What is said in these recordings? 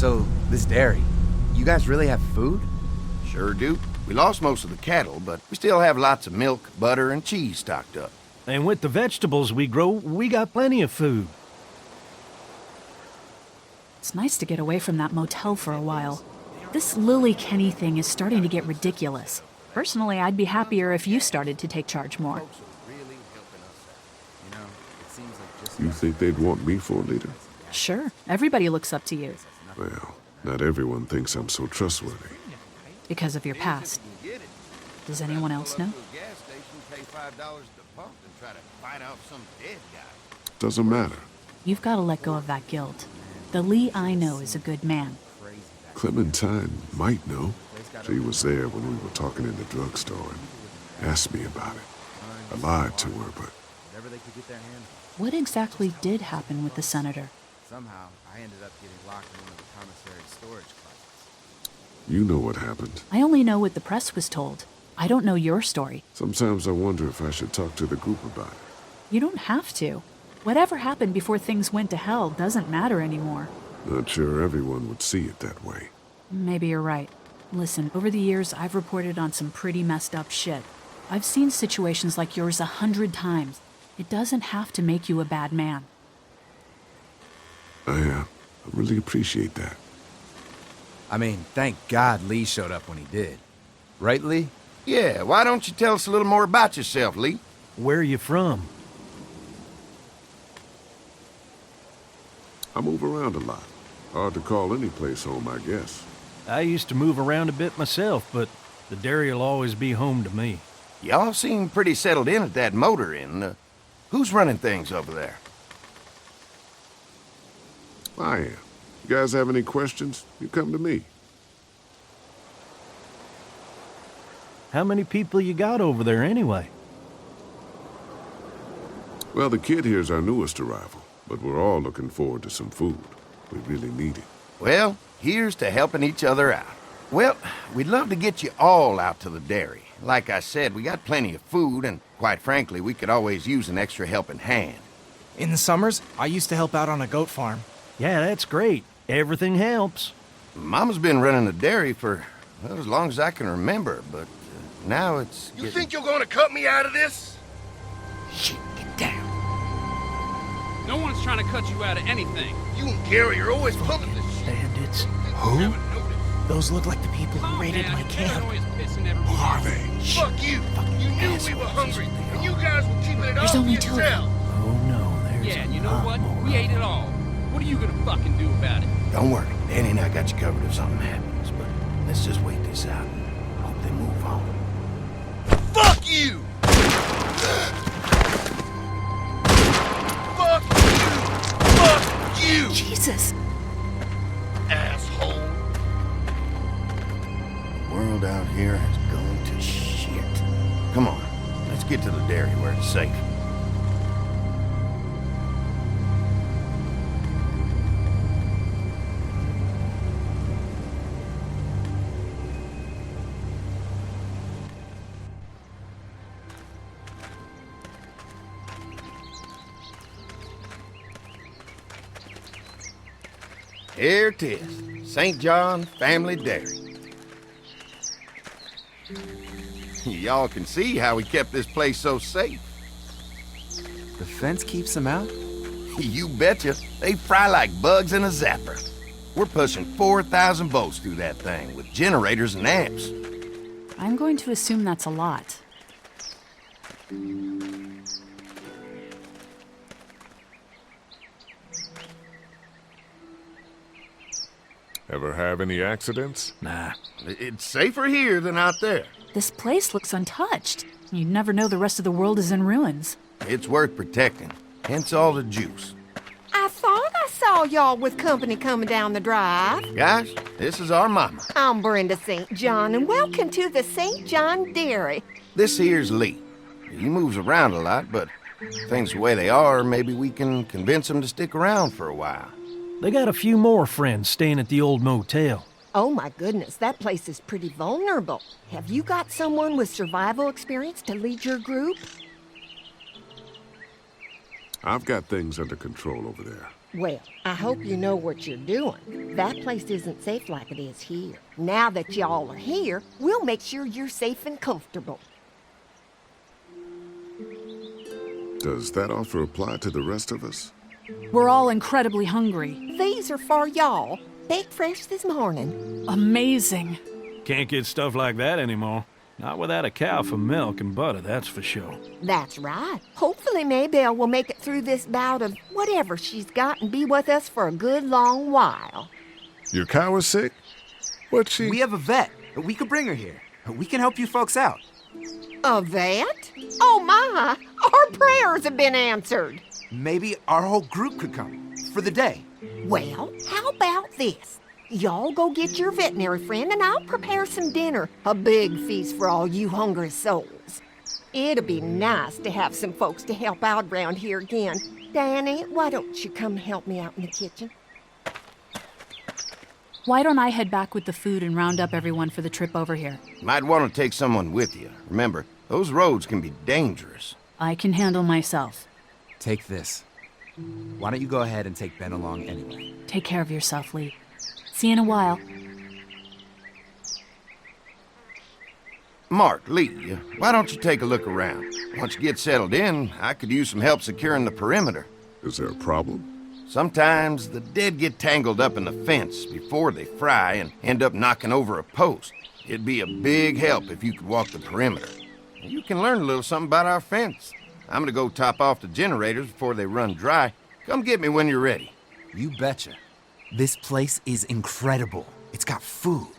So, this dairy, you guys really have food? Sure do. We lost most of the cattle, but we still have lots of milk, butter, and cheese stocked up. And with the vegetables we grow, we got plenty of food. It's nice to get away from that motel for a while. This Lily Kenny thing is starting to get ridiculous. Personally, I'd be happier if you started to take charge more. You think they'd want me for a leader? Sure, everybody looks up to you. Well, not everyone thinks I'm so trustworthy. Because of your past. Does anyone else know? Doesn't matter. You've got to let go of that guilt. The Lee I know is a good man. Clementine might know. She was there when we were talking in the drugstore and asked me about it. I lied to her, but... What exactly did happen with the senator? Somehow, I ended up getting locked in one of the commissary's storage closets. you know what happened. I only know what the press was told. I don't know your story. Sometimes I wonder if I should talk to the group about it. You don't have to. Whatever happened before things went to hell doesn't matter anymore. Not sure everyone would see it that way. Maybe you're right. Listen, over the years, I've reported on some pretty messed up shit. I've seen situations like yours 100 times. It doesn't have to make you a bad man. I really appreciate that. I mean, thank God Lee showed up when he did. Right, Lee? Yeah, why don't you tell us a little more about yourself, Lee? Where are you from? I move around a lot. Hard to call any place home, I guess. I used to move around a bit myself, but the dairy will always be home to me. Y'all seem pretty settled in at that motor inn. Who's running things over there? I am. You guys have any questions? You come to me. How many people you got over there anyway? Well, the kid here's our newest arrival, but we're all looking forward to some food. We really need it. Well, here's to helping each other out. Well, we'd love to get you all out to the dairy. Like I said, we got plenty of food, and quite frankly, we could always use an extra helping hand. In the summers, I used to help out on a goat farm. Yeah, that's great. Everything helps. Mama's been running the dairy for, well, as long as I can remember, but now it's You think you're gonna cut me out of this? Shit, get down. No one's trying to cut you out of anything. You and Gary are always pumping this shit. Bandits. Who? Those look like the people who raided my camp. Who are they? Fuck you! You knew we were hungry, and you guys were keeping it all There's to only two of them. yourselves. Oh no, there's Yeah, and you a know lot what? more We of ate it them. all. What are you gonna fucking do about it? Don't worry, Danny and I got you covered if something happens, but let's just wait this out and hope they move on. Fuck you! Fuck you! Fuck you! Jesus! Asshole! The world out here has gone to shit. Come on, let's get to the dairy where it's safe. Here it is, St. John Family Dairy. Y'all can see how we kept this place so safe. The fence keeps him out? You betcha. They fry like bugs in a zapper. We're pushing 4,000 volts through that thing with generators and amps. I'm going to assume that's a lot. Ever have any accidents? Nah. It's safer here than out there. This place looks untouched. You'd never know the rest of the world is in ruins. It's worth protecting, hence all the juice. I thought I saw y'all with company coming down the drive. Guys, this is our mama. I'm Brenda St. John, and welcome to the St. John Dairy. This here's Lee. He moves around a lot, but things the way they are, maybe we can convince him to stick around for a while. They got a few more friends staying at the old motel. Oh my goodness, that place is pretty vulnerable. Have you got someone with survival experience to lead your group? I've got things under control over there. Well, I hope you know what you're doing. That place isn't safe like it is here. Now that y'all are here, we'll make sure you're safe and comfortable. Does that offer apply to the rest of us? We're all incredibly hungry. These are for y'all. Baked fresh this morning. Amazing. Can't get stuff like that anymore. Not without a cow for milk and butter, that's for sure. That's right. Hopefully Maybelle will make it through this bout of whatever she's got and be with us for a good long while. Your cow is sick? What's she... We have a vet. We could bring her here. We can help you folks out. A vet? Oh my! Our prayers have been answered. Maybe our whole group could come for the day. Well, how about this? Y'all go get your veterinary friend and I'll prepare some dinner. A big feast for all you hungry souls. It'll be nice to have some folks to help out around here again. Danny, why don't you come help me out in the kitchen? Why don't I head back with the food and round up everyone for the trip over here? Might want to take someone with you. Remember, those roads can be dangerous. I can handle myself. Take this. Why don't you go ahead and take Ben along anyway? Take care of yourself, Lee. See you in a while. Mark, Lee, why don't you take a look around? Once you get settled in, I could use some help securing the perimeter. Is there a problem? Sometimes the dead get tangled up in the fence before they fry and end up knocking over a post. It'd be a big help if you could walk the perimeter. You can learn a little something about our fence. I'm gonna go top off the generators before they run dry. Come get me when you're ready. You betcha. This place is incredible. It's got food.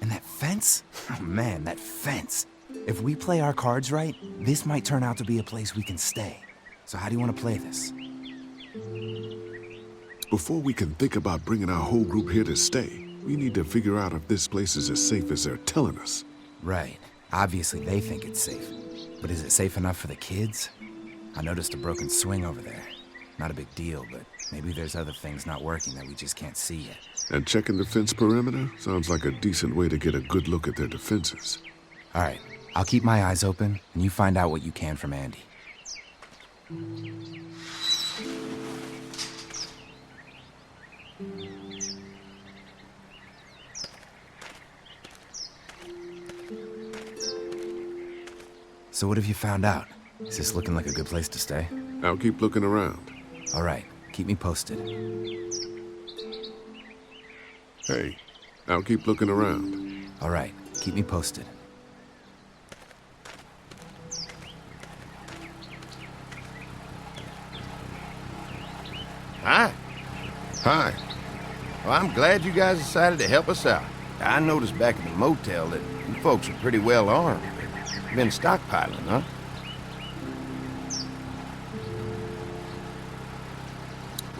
And that fence? Oh man, that fence. If we play our cards right, this might turn out to be a place we can stay. So how do you want to play this? Before we can think about bringing our whole group here to stay, we need to figure out if this place is as safe as they're telling us. Right. Obviously they think it's safe. But is it safe enough for the kids? I noticed a broken swing over there. Not a big deal, but maybe there's other things not working that we just can't see yet. And checking the fence perimeter sounds like a decent way to get a good look at their defenses. All right. I'll keep my eyes open, and you find out what you can from Andy. So what have you found out? Is this looking like a good place to stay? I'll keep looking around. All right. Keep me posted. Hey, I'll keep looking around. All right. Keep me posted. Hi. Hi. Well, I'm glad you guys decided to help us out. I noticed back at the motel that you folks are pretty well armed. Been stockpiling, huh?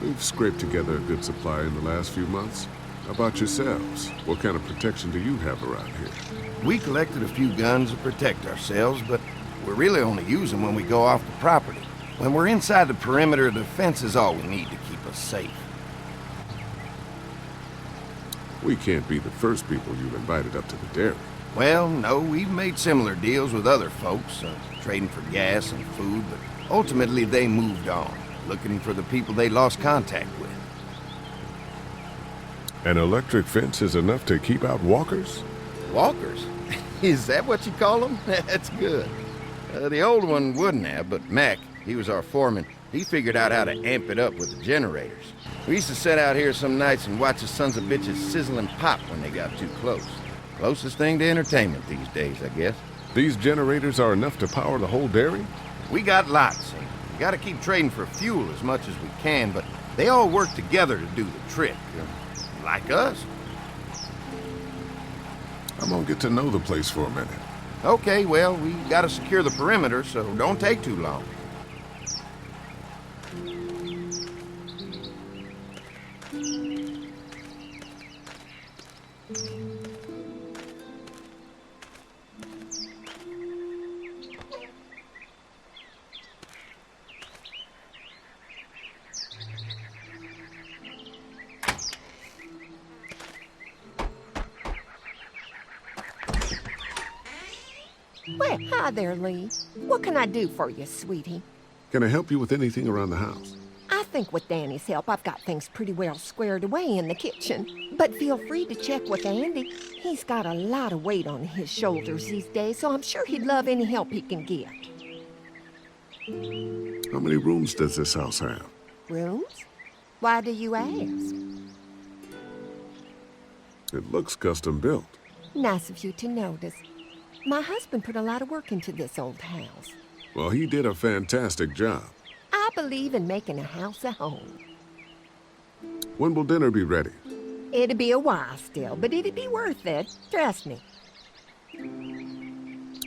We've scraped together a good supply in the last few months. How about yourselves? What kind of protection do you have around here? We collected a few guns to protect ourselves, but we really only use them when we go off the property. When we're inside the perimeter, the fence is all we need to keep us safe. We can't be the first people you've invited up to the dairy. Well, no, we've made similar deals with other folks, trading for gas and food, but ultimately they moved on, looking for the people they lost contact with. An electric fence is enough to keep out walkers? Walkers? Is that what you call them? That's good. The old one wouldn't have, but Mac, he was our foreman. He figured out how to amp it up with the generators. We used to sit out here some nights and watch the sons of bitches sizzle and pop when they got too close. Closest thing to entertainment these days, I guess. These generators are enough to power the whole dairy? We got lots, and we gotta keep trading for fuel as much as we can, but they all work together to do the trick. Like us. I'm gonna get to know the place for a minute. Okay, well, we gotta secure the perimeter, so don't take too long. Well, hi there, Lee. What can I do for you, sweetie? Can I help you with anything around the house? I think with Danny's help, I've got things pretty well squared away in the kitchen. But feel free to check with Andy. He's got a lot of weight on his shoulders these days, so I'm sure he'd love any help he can get. How many rooms does this house have? Rooms? Why do you ask? It looks custom built. Nice of you to notice. My husband put a lot of work into this old house. Well, he did a fantastic job. I believe in making a house a home. When will dinner be ready? It'd be a while still, but it'd be worth it. Trust me.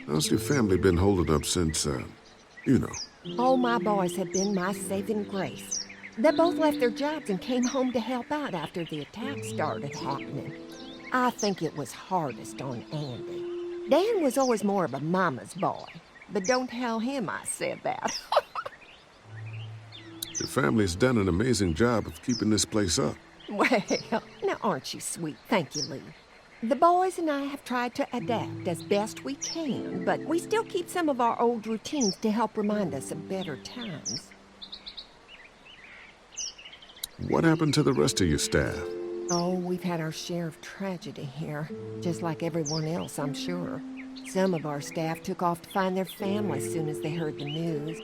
How's your family been holding up since, you know? All my boys have been my saving grace. They both left their jobs and came home to help out after the attack started happening. I think it was hardest on Andy. Dan was always more of a mama's boy, but don't tell him I said that. Your family's done an amazing job of keeping this place up. Well, now aren't you sweet? Thank you, Lee. The boys and I have tried to adapt as best we can, but we still keep some of our old routines to help remind us of better times. What happened to the rest of your staff? Oh, we've had our share of tragedy here, just like everyone else, I'm sure. Some of our staff took off to find their families as soon as they heard the news.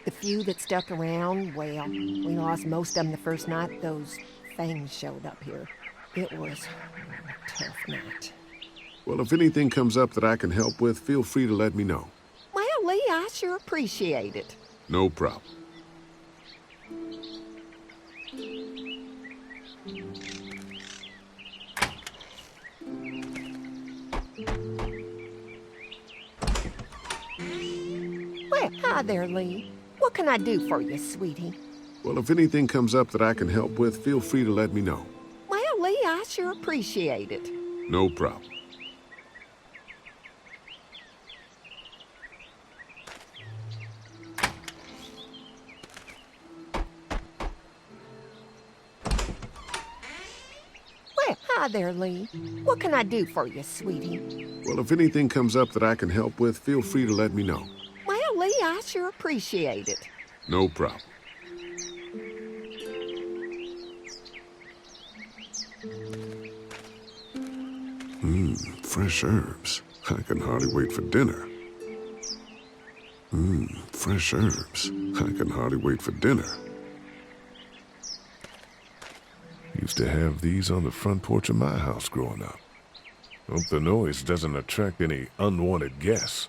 The few that stuck around, well, we lost most of them the first night those things showed up here. It was a tough night. Well, if anything comes up that I can help with, feel free to let me know. Well, Lee, I sure appreciate it. No problem. Well, hi there, Lee. What can I do for you, sweetie? Well, if anything comes up that I can help with, feel free to let me know. Well, Lee, I sure appreciate it. No problem. Well, hi there, Lee. What can I do for you, sweetie? Well, if anything comes up that I can help with, feel free to let me know. Well, Lee, I sure appreciate it. No problem. Fresh herbs. I can hardly wait for dinner. Fresh herbs. I can hardly wait for dinner. Used to have these on the front porch of my house growing up. Hope the noise doesn't attract any unwanted guests.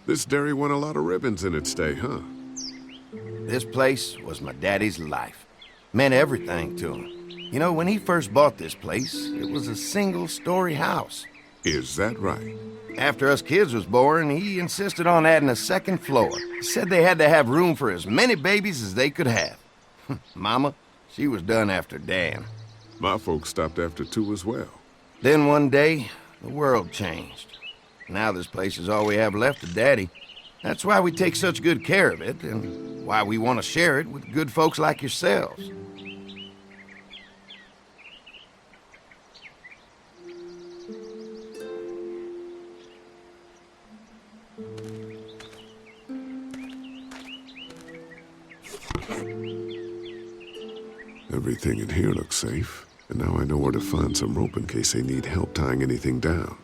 This dairy won a lot of ribbons in its day, huh? This place was my daddy's life. Meant everything to him. You know, when he first bought this place, it was a single-story house. Is that right? After us kids was born, he insisted on adding a second floor. He said they had to have room for as many babies as they could have. Mama, she was done after Dan. My folks stopped after 2 as well. Then one day, the world changed. Now this place is all we have left of Daddy. That's why we take such good care of it, and why we want to share it with good folks like yourselves. Everything in here looks safe, and now I know where to find some rope in case they need help tying anything down.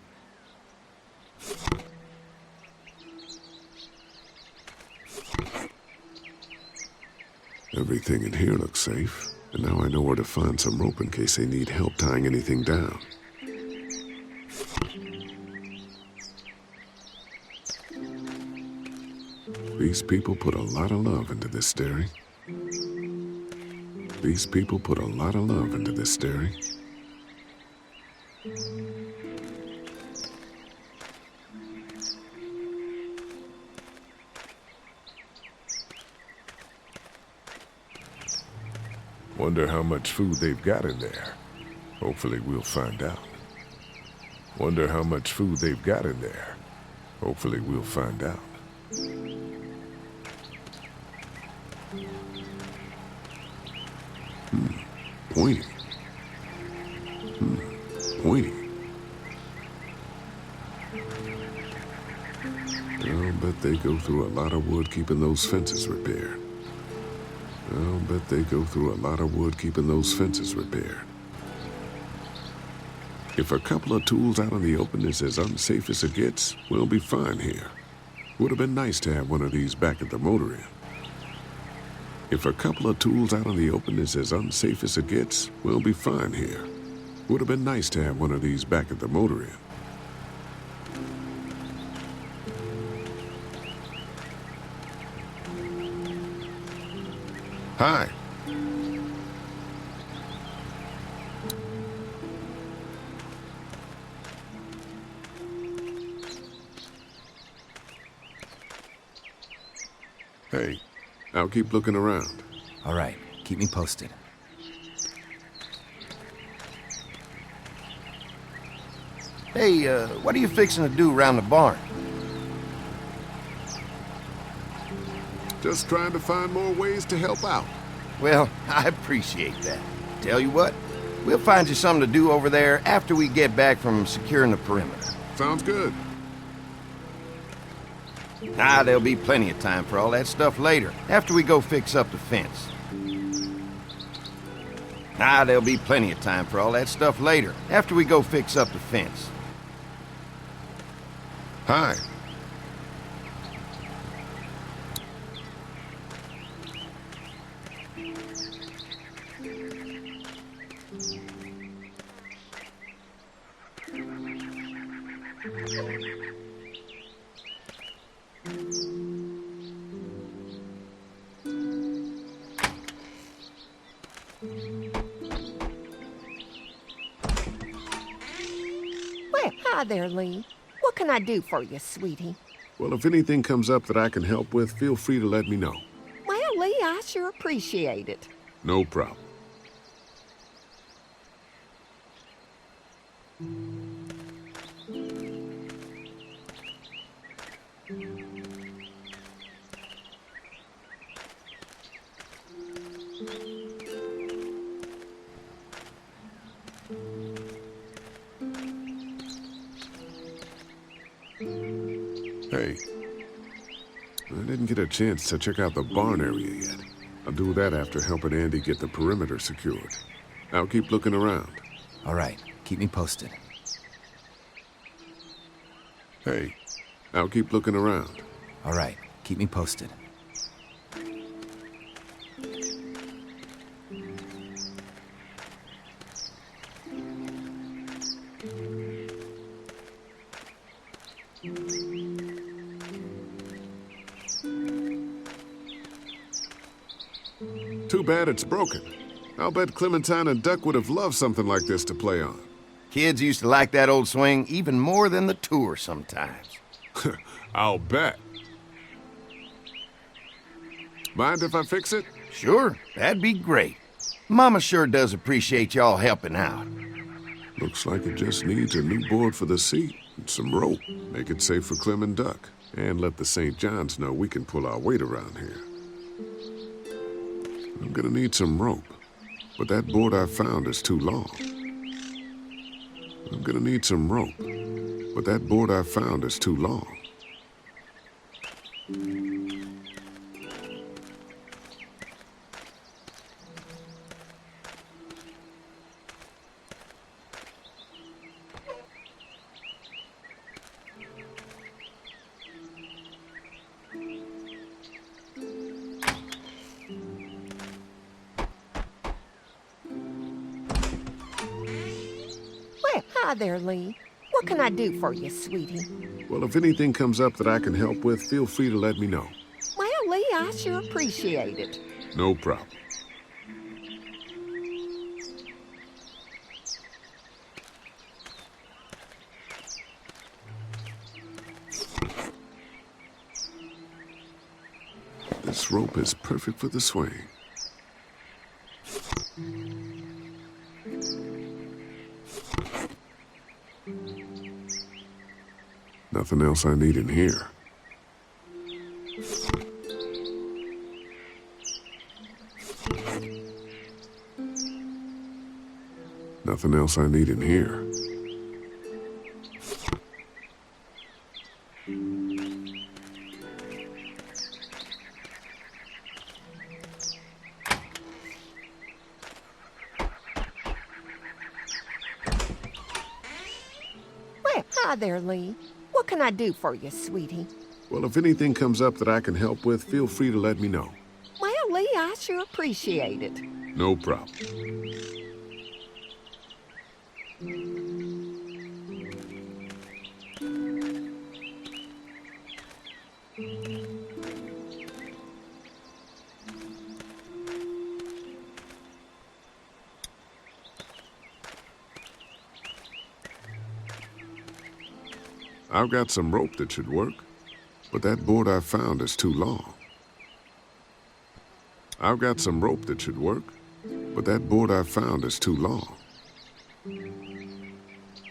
Everything in here looks safe, and now I know where to find some rope in case they need help tying anything down. These people put a lot of love into this dairy. These people put a lot of love into this dairy. Wonder how much food they've got in there. Hopefully we'll find out. Wonder how much food they've got in there. Hopefully we'll find out. Pointy. Pointy. they go through a lot of wood keeping those fences repaired. I'll bet they go through a lot of wood keeping those fences repaired. If a couple of tools out in the open is as unsafe as it gets, we'll be fine here. Would have been nice to have one of these back at the motor inn. If a couple of tools out in the open is as unsafe as it gets, we'll be fine here. Would have been nice to have one of these back at the motor inn. Hi. Hey, I'll keep looking around. All right, keep me posted. Hey, what are you fixing to do around the barn? Just trying to find more ways to help out. Well, I appreciate that. Tell you what, we'll find you something to do over there after we get back from securing the perimeter. Sounds good. Ah, there'll be plenty of time for all that stuff later, after we go fix up the fence. Ah, there'll be plenty of time for all that stuff later, after we go fix up the fence. Hi. Well, hi there, Lee. What can I do for you, sweetie? Well, if anything comes up that I can help with, feel free to let me know. Well, Lee, I sure appreciate it. No problem. Hey, I didn't get a chance to check out the barn area yet. I'll do that after helping Andy get the perimeter secured. I'll keep looking around. All right, keep me posted. Hey, I'll keep looking around. All right, keep me posted. Too bad it's broken. I'll bet Clementine and Duck would have loved something like this to play on. Kids used to like that old swing even more than the tour sometimes. I'll bet. Mind if I fix it? Sure, that'd be great. Mama sure does appreciate y'all helping out. Looks like it just needs a new board for the seat and some rope. Make it safe for Clem and Duck. And let the St. John's know we can pull our weight around here. I'm gonna need some rope, but that board I found is too long. I'm gonna need some rope, but that board I found is too long. Well, hi there, Lee. What can I do for you, sweetie? Well, if anything comes up that I can help with, feel free to let me know. Well, Lee, I sure appreciate it. No problem. This rope is perfect for the swing. Nothing else I need in here. Nothing else I need in here. Hi there, Lee. What can I do for you, sweetie? Well, if anything comes up that I can help with, feel free to let me know. Well, Lee, I sure appreciate it. No problem. I've got some rope that should work, but that board I found is too long. I've got some rope that should work, but that board I found is too long.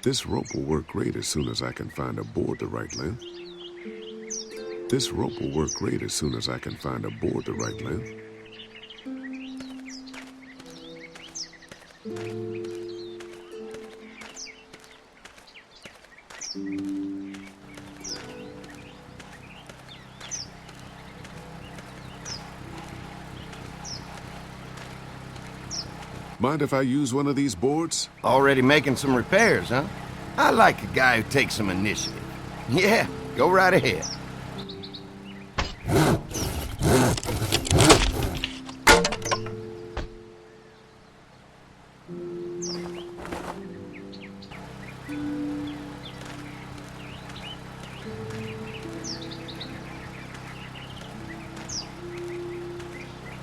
This rope will work great as soon as I can find a board the right length. This rope will work great as soon as I can find a board the right length. Mind if I use one of these boards? Already making some repairs, huh? I like a guy who takes some initiative. Yeah, go right ahead.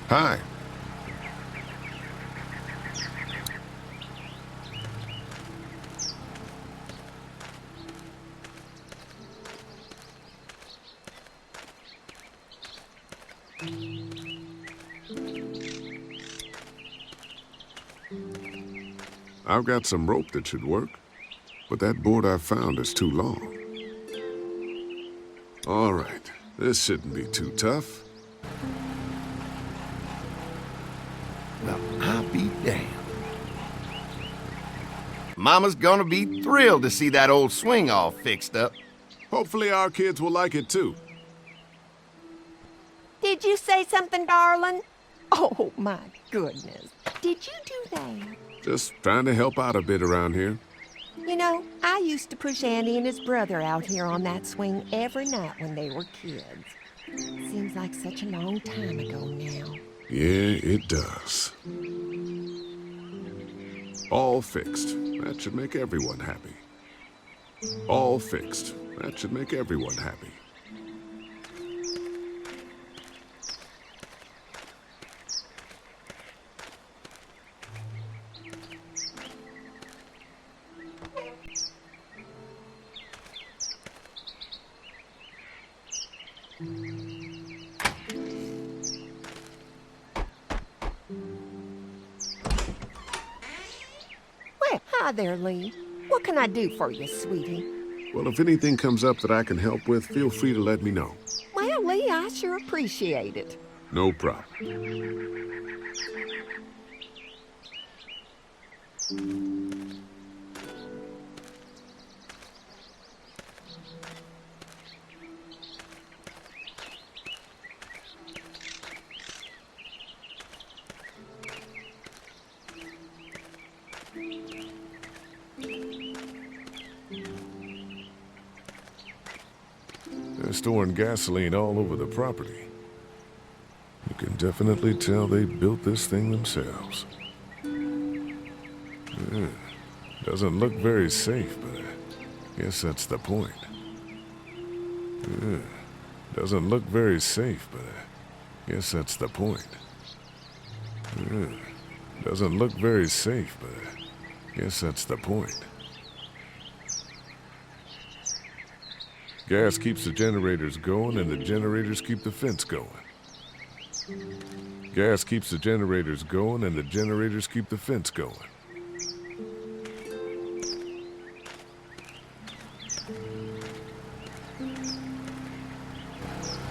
Hi. I've got some rope that should work, but that board I found is too long. All right, this shouldn't be too tough. Well, I'll be damned. Mama's gonna be thrilled to see that old swing all fixed up. Hopefully our kids will like it too. Did you say something, darling? Oh, my goodness. Did you do that? Just trying to help out a bit around here. You know, I used to push Andy and his brother out here on that swing every night when they were kids. Seems like such a long time ago now. Yeah, it does. All fixed. That should make everyone happy. All fixed. That should make everyone happy. Well, hi there, Lee. What can I do for you, sweetie? Well, if anything comes up that I can help with, feel free to let me know. Well, Lee, I sure appreciate it. No problem. They're storing gasoline all over the property. You can definitely tell they built this thing themselves. Doesn't look very safe, but I guess that's the point. Doesn't look very safe, but I guess that's the point. Doesn't look very safe, but I guess that's the point. Gas keeps the generators going, and the generators keep the fence going. Gas keeps the generators going, and the generators keep the fence going.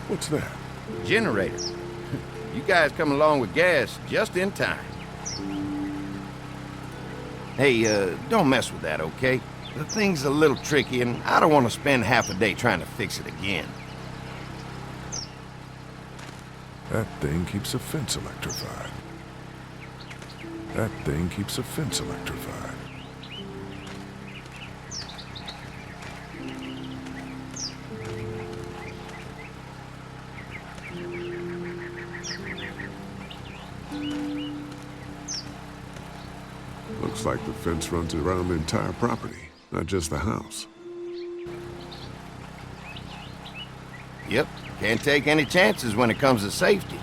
What's that? Generator. You guys come along with gas just in time. Hey, don't mess with that, okay? The thing's a little tricky, and I don't want to spend half a day trying to fix it again. That thing keeps a fence electrified. That thing keeps a fence electrified. Looks like the fence runs around the entire property, not just the house. Yep, can't take any chances when it comes to safety.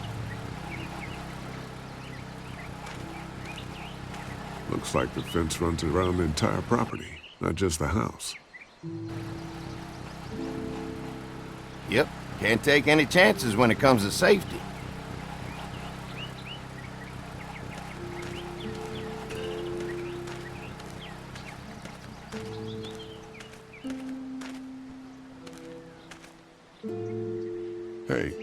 Looks like the fence runs around the entire property, not just the house. Yep, can't take any chances when it comes to safety. Hey,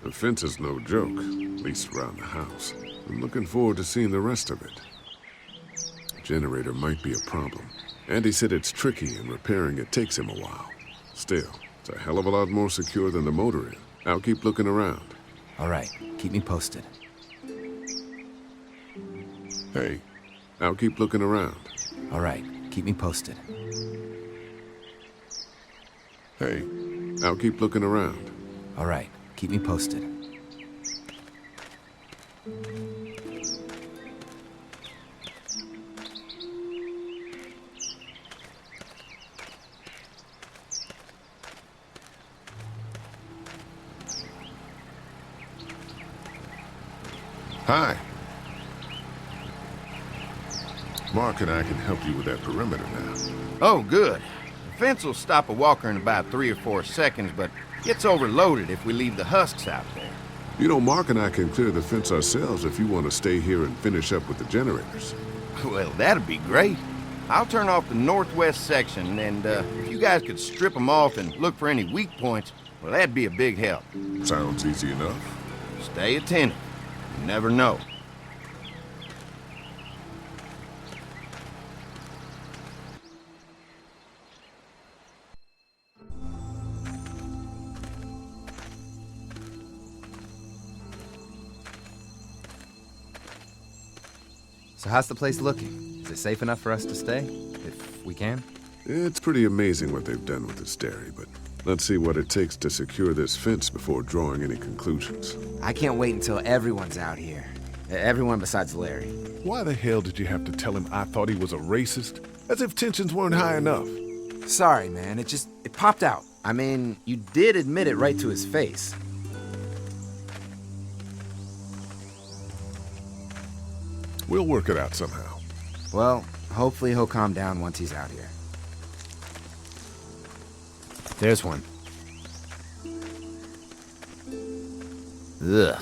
the fence is no joke, at least around the house. I'm looking forward to seeing the rest of it. The generator might be a problem. Andy said it's tricky and repairing it takes him a while. Still, it's a hell of a lot more secure than the motor inn. I'll keep looking around. All right, keep me posted. Hey, I'll keep looking around. All right, keep me posted. Hey, I'll keep looking around. All right, keep me posted. Hi. Mark and I can help you with that perimeter now. Oh, good. The fence will stop a walker in about 3 or 4 seconds, but gets overloaded if we leave the husks out there. You know, Mark and I can clear the fence ourselves if you want to stay here and finish up with the generators. Well, that'd be great. I'll turn off the northwest section, and if you guys could strip them off and look for any weak points, well, that'd be a big help. Sounds easy enough. Stay attentive. You never know. So how's the place looking? Is it safe enough for us to stay? If we can? It's pretty amazing what they've done with this dairy, but let's see what it takes to secure this fence before drawing any conclusions. I can't wait until everyone's out here. Everyone besides Larry. Why the hell did you have to tell him I thought he was a racist? As if tensions weren't high enough. Sorry, man. It popped out. I mean, you did admit it right to his face. We'll work it out somehow. Well, hopefully he'll calm down once he's out here. There's one. Ugh.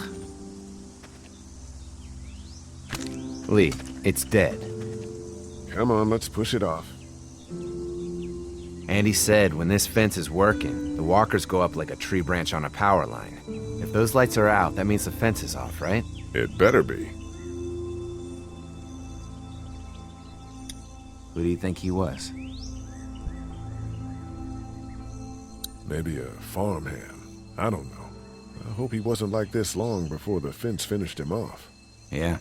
Lee, it's dead. Come on, let's push it off. Andy said when this fence is working, the walkers go up like a tree branch on a power line. If those lights are out, that means the fence is off, right? It better be. Who do you think he was? Maybe a farmhand. I don't know. I hope he wasn't like this long before the fence finished him off. Yeah.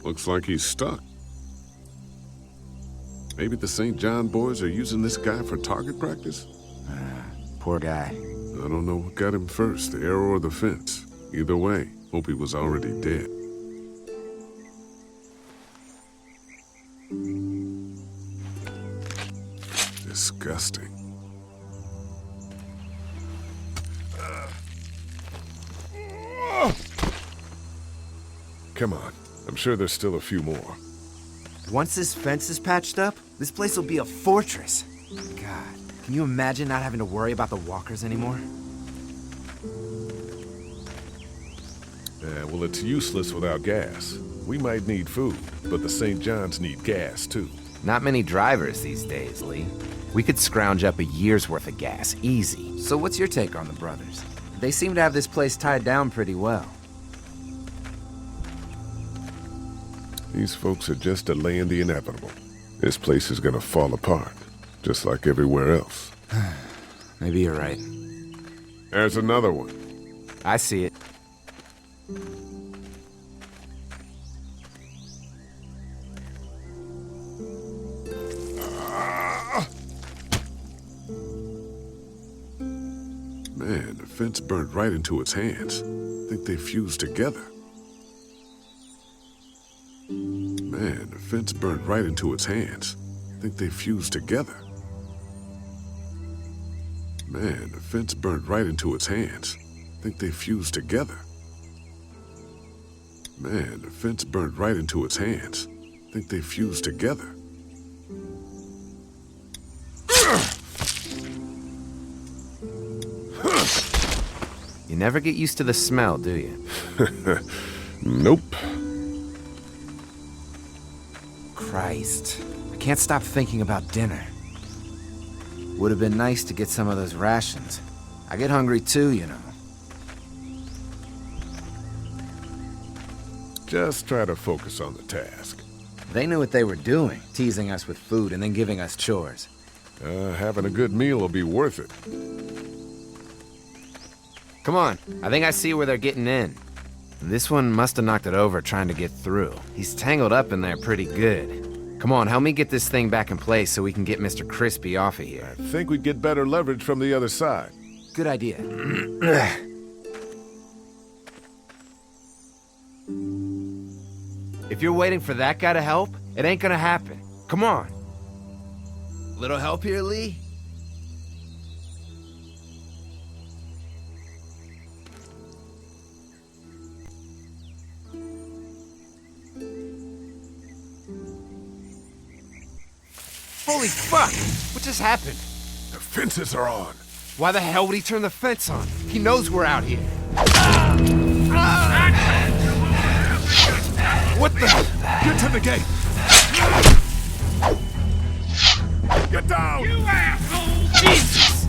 Looks like he's stuck. Maybe the St. John boys are using this guy for target practice? Poor guy. I don't know what got him first, the arrow or the fence. Either way, hope he was already dead. Disgusting. Come on. I'm sure there's still a few more. Once this fence is patched up, this place will be a fortress. God, can you imagine not having to worry about the walkers anymore? Yeah, well, it's useless without gas. We might need food, but the St. John's need gas, too. Not many drivers these days, Lee. We could scrounge up a year's worth of gas, easy. So what's your take on the brothers? They seem to have this place tied down pretty well. These folks are just delaying the inevitable. This place is gonna fall apart, just like everywhere else. Maybe you're right. There's another one. I see it. Man, the fence burnt right into its hands. Think they fused together. Man, the fence burnt right into its hands. Think they fused together. Man, the fence burnt right into its hands. Think they fused together. Man, the fence burnt right into its hands. Think they fused together. You never get used to the smell, do you? Nope. Christ. I can't stop thinking about dinner. Would have been nice to get some of those rations. I get hungry too, you know. Just try to focus on the task. They knew what they were doing, teasing us with food and then giving us chores. Having a good meal will be worth it. Come on, I think I see where they're getting in. This one must have knocked it over trying to get through. He's tangled up in there pretty good. Come on, help me get this thing back in place so we can get Mr. Crispy off of here. I think we'd get better leverage from the other side. Good idea. If you're waiting for that guy to help, it ain't gonna happen. Come on. Little help here, Lee? Holy fuck! What just happened? The fences are on. Why the hell would he turn the fence on? He knows we're out here. What the? Get to the gate! Get down! You asshole! Jesus!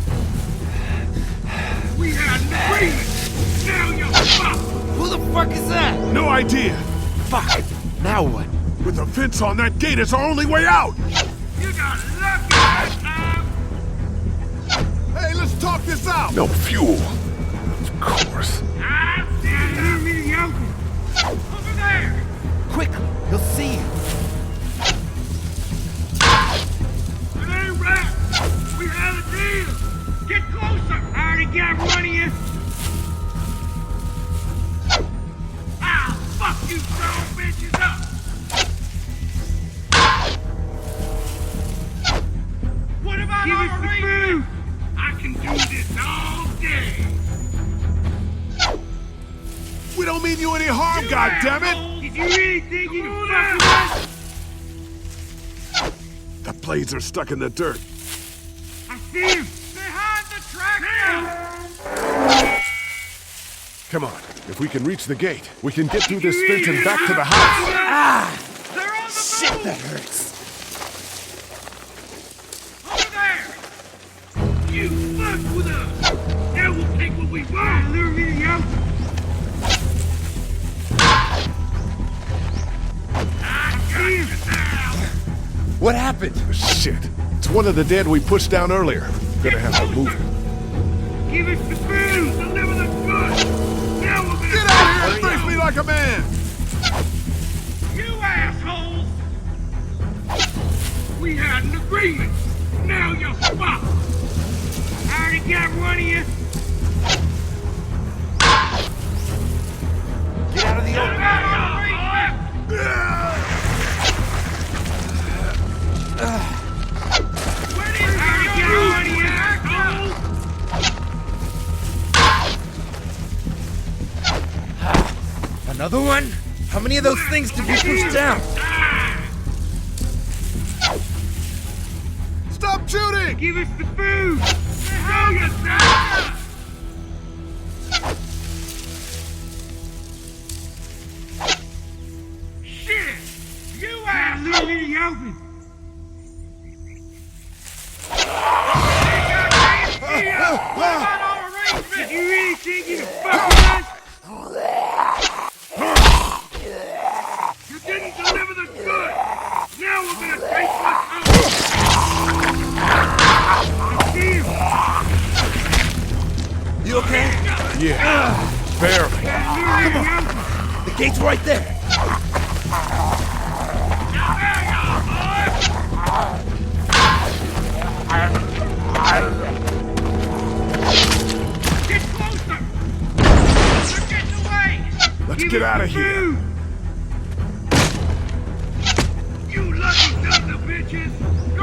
We had an agreement! Now you're fucked! Who the fuck is that? No idea! Fuck! Now what? With the fence on that gate, it's our only way out! You got lucky that time! Hey, let's talk this out! No fuel. Of course. I see you in the open! Over there! Quickly! He'll see you! It ain't right! We had a deal! Get closer! I already got one of you! I'll fuck you son of bitches up! What about Give our us the arrangement? I can do this all day! We don't mean you any harm, goddammit! Did you really think you could fuck with us? The blades are stuck in the dirt. I see him! Behind the tractor! Come on. If we can reach the gate, we can get through this fence and back to the house. They're on the Shit, move! that hurts. Over there! You fuck with us! Now we'll take what we want! Lure me out! I got you now! What happened? Shit. It's one of the dead we pushed down earlier. Gonna have to move it. Give us the food! Deliver the goods! Now we'll be— Get out here and face me like a man! You assholes! We had an agreement! Now you're fucked! I already got one of you! Get out of the open! Where did I get one of you, asshole? Another one? How many of those things did we push down? Stop shooting! Give us the food! Show yourself! Shit! You asshole! Leave me open! What about our arrangement? You really think you can fuck with us? You didn't deliver the goods! Now we're gonna take what's ours! You okay? Yeah. Barely. Come on! The gate's right there. Get closer! get out of here! You lucky sons of bitches!